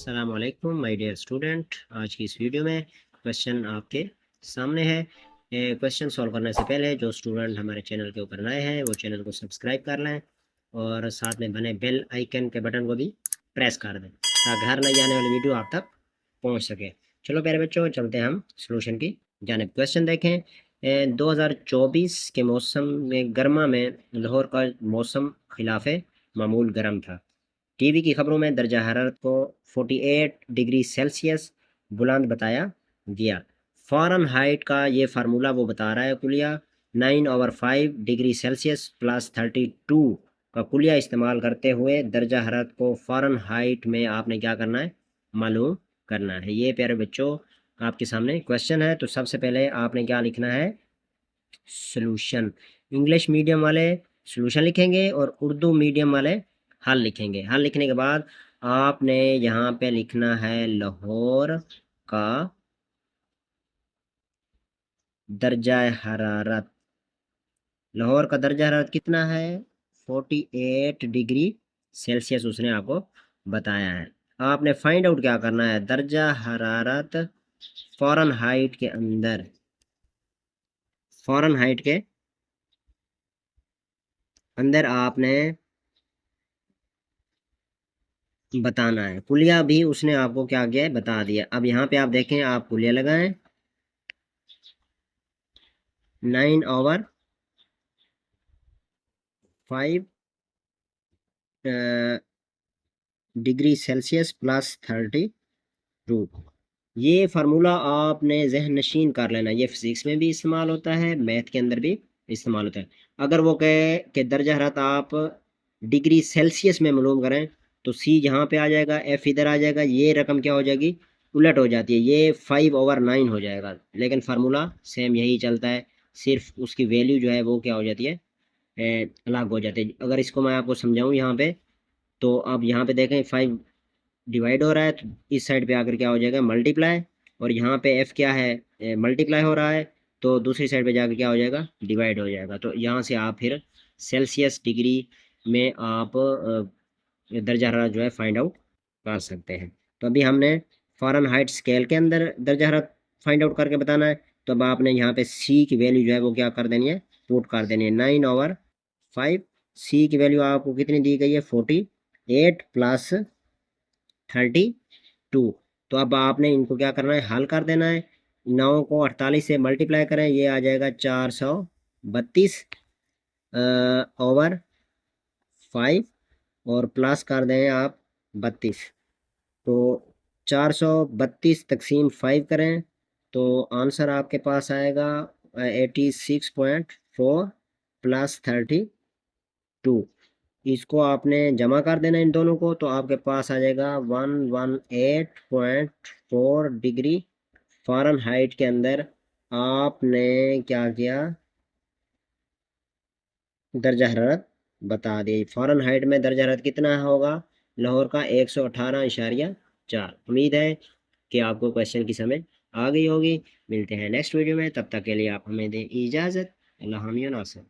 अस्सलाम वालेकुम my dear student. आज की इस वीडियो में क्वेश्चन आपके सामने है। क्वेश्चन सॉल्व करने से पहले जो स्टूडेंट हमारे चैनल के ऊपर नए हैं वो चैनल को सब्सक्राइब कर लें और साथ में बने बेल आइकन के बटन को भी प्रेस कर दें ताकि हर नई आने वाली वीडियो आप तक पहुंच सके। चलो प्यारे बच्चों, चलते हैं हम सोल्यूशन की जानिब। क्वेश्चन देखें। 2024 के मौसम में गर्मा में लाहौर का मौसम खिलाफ मामूल गर्म था। टीवी की खबरों में दर्जा हरारत को 48 डिग्री सेल्सियस बुलंद बताया गया। फ़ारेनहाइट का ये फार्मूला वो बता रहा है कुलिया 9/5 डिग्री सेल्सियस प्लस 32 का कुलिया इस्तेमाल करते हुए दर्जा हरारत को फ़ारेनहाइट में आपने क्या करना है, मालूम करना है। ये प्यारे बच्चों आपके सामने क्वेश्चन है। तो सबसे पहले आपने क्या लिखना है, सॉल्यूशन। इंग्लिश मीडियम वाले सॉल्यूशन लिखेंगे और उर्दू मीडियम वाले हल लिखेंगे। हल लिखने के बाद आपने यहाँ पे लिखना है लाहौर का दर्जा हरारत। लाहौर का दर्जा हरारत कितना है, 48 डिग्री सेल्सियस उसने आपको बताया है। आपने फाइंड आउट क्या करना है, दर्जा हरारत फ़ारेनहाइट के अंदर, फ़ारेनहाइट के अंदर आपने बताना है। कुलिया भी उसने आपको क्या किया है, बता दिया। अब यहाँ पे आप देखें, आप कुलिया लगाएं 9/5 डिग्री सेल्सियस प्लस 32। ये फार्मूला आपने जहन नशीन कर लेना। ये फिजिक्स में भी इस्तेमाल होता है, मैथ के अंदर भी इस्तेमाल होता है। अगर वो कहे कि दर्जा हरारत आप डिग्री सेल्सियस में मालूम करें तो सी यहाँ पे आ जाएगा, एफ इधर आ जाएगा, ये रकम क्या हो जाएगी, उलट हो जाती है, ये 5/9 हो जाएगा। लेकिन फार्मूला सेम यही चलता है, सिर्फ उसकी वैल्यू जो है वो क्या हो जाती है, अलग हो जाती है। अगर इसको मैं आपको समझाऊँ यहाँ पे, तो अब यहाँ पे देखें 5 डिवाइड हो रहा है तो इस साइड पे आकर क्या हो जाएगा, मल्टीप्लाई। और यहाँ पे एफ क्या है, मल्टीप्लाई हो रहा है, तो दूसरी साइड पे जाकर क्या हो जाएगा, डिवाइड हो जाएगा। तो यहाँ से आप फिर सेल्सियस डिग्री में आप दर्जा हरारत जो है फाइंड आउट कर सकते हैं। तो अभी हमने फ़ारेनहाइट स्केल के अंदर दर्जा हरारत फाइंड आउट करके बताना है। तो अब आपने यहाँ पे सी की वैल्यू जो है वो क्या कर देनी है, पुट कर देनी है 9/5। सी की वैल्यू आपको कितनी दी गई है, 48 प्लस 32। तो अब आपने इनको क्या करना है, हल कर देना है। 9 को 48 से मल्टीप्लाई करें, ये आ जाएगा 432 ओवर 5 और प्लस कर दें आप 32। तो 432 तकसीम 5 करें तो आंसर आपके पास आएगा 86.4 प्लस 32। इसको आपने जमा कर देना इन दोनों को, तो आपके पास आ जाएगा 118.4 डिग्री फ़ारेनहाइट के अंदर आपने क्या किया, दर्जा हरारत बता दी। फ़ारेनहाइट में दर्जा हरारत कितना होगा, लाहौर का 118.4। उम्मीद है कि आपको क्वेश्चन की समझ आ गई होगी। मिलते हैं नेक्स्ट वीडियो में, तब तक के लिए आप हमें दें इजाज़त। अल्लाह हामिया नासिर।